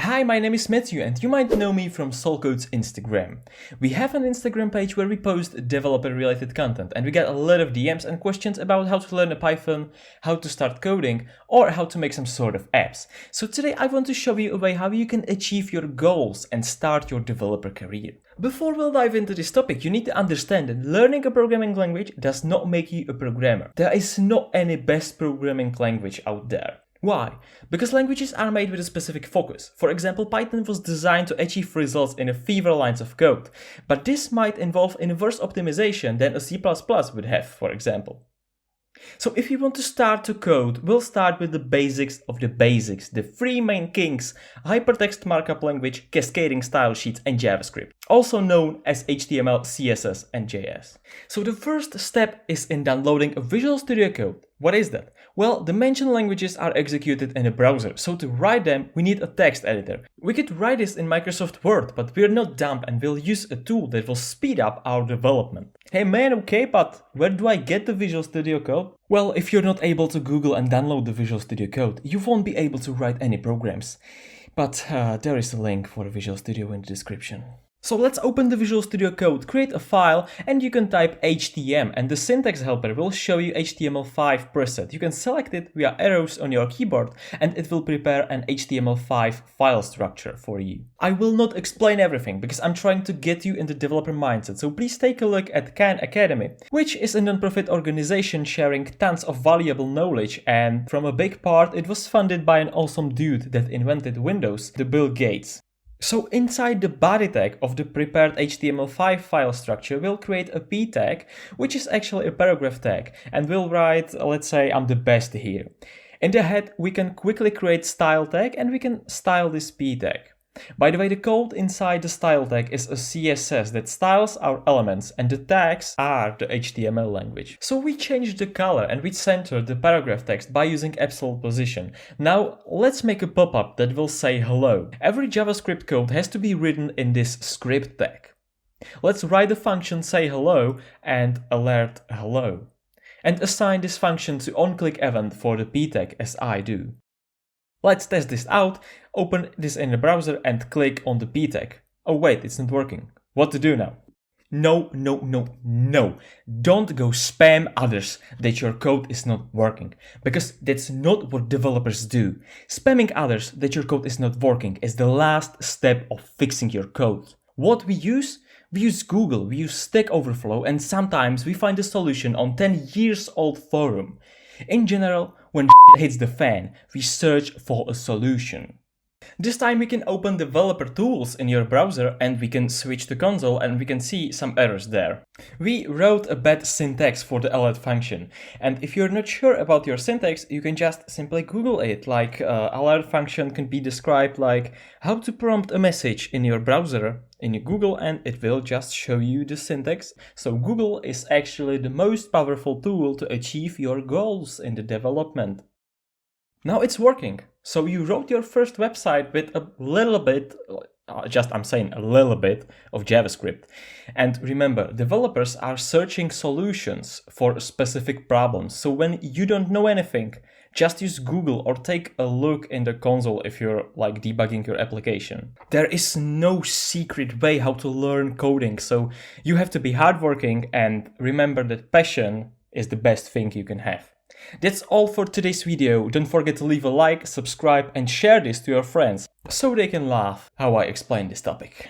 Hi, my name is Matthew and you might know me from Solcode's Instagram. We have an Instagram page where we post developer-related content and we get a lot of DMs and questions about how to learn a Python, how to start coding, or how to make some sort of apps. So today I want to show you a way how you can achieve your goals and start your developer career. Before we'll dive into this topic, you need to understand that learning a programming language does not make you a programmer. There is not any best programming language out there. Why? Because languages are made with a specific focus. For example, Python was designed to achieve results in a fewer lines of code, but this might involve inverse optimization than a C++ would have, for example. So if you want to start to code, we'll start with the basics of the basics, the three main kings: hypertext markup language, cascading style sheets, and JavaScript, also known as HTML, CSS, and JS. So the first step is in downloading a Visual Studio Code. What is that? Well, the mentioned languages are executed in a browser, so to write them, we need a text editor. We could write this in Microsoft Word, but we're not dumb and we'll use a tool that will speed up our development. Hey man, okay, but where do I get the Visual Studio Code? Well, if you're not able to Google and download the Visual Studio Code, you won't be able to write any programs. But there is a link for Visual Studio in the description. So let's open the Visual Studio Code, create a file, and you can type HTML, and the syntax helper will show you HTML5 preset. You can select it via arrows on your keyboard, and it will prepare an HTML5 file structure for you. I will not explain everything, because I'm trying to get you in the developer mindset, so please take a look at Khan Academy, which is a non-profit organization sharing tons of valuable knowledge, and from a big part it was funded by an awesome dude that invented Windows, the Bill Gates. So inside the body tag of the prepared HTML5 file structure, we'll create a p tag, which is actually a paragraph tag, and we'll write, let's say, I'm the best here. In the head, we can quickly create style tag and we can style this p tag. By the way, the code inside the style tag is a CSS that styles our elements, and the tags are the HTML language. So we change the color and we center the paragraph text by using absolute position. Now let's make a pop-up that will say hello. Every JavaScript code has to be written in this script tag. Let's write the function say hello and alert hello, and assign this function to onClick event for the p tag as I do. Let's test this out, open this in the browser and click on the p tag. Oh wait, it's not working. What to do now? No. Don't go spam others that your code is not working, because that's not what developers do. Spamming others that your code is not working is the last step of fixing your code. What we use? We use Google, we use Stack Overflow, and sometimes we find a solution on 10 years old forum. In general, when hits the fan, we search for a solution. This time we can open developer tools in your browser and we can switch to console and we can see some errors there. We wrote a bad syntax for the alert function, and if you're not sure about your syntax, you can just simply Google it. Like alert function can be described like how to prompt a message in your browser in your Google, and it will just show you the syntax. So Google is actually the most powerful tool to achieve your goals in the development. Now it's working. So you wrote your first website with a little bit, I'm saying a little bit of JavaScript. And remember, developers are searching solutions for specific problems. So when you don't know anything, just use Google or take a look in the console if you're like debugging your application. There is no secret way how to learn coding. So you have to be hardworking and remember that passion is the best thing you can have. That's all for today's video. Don't forget to leave a like, subscribe, and share this to your friends so they can laugh how I explain this topic.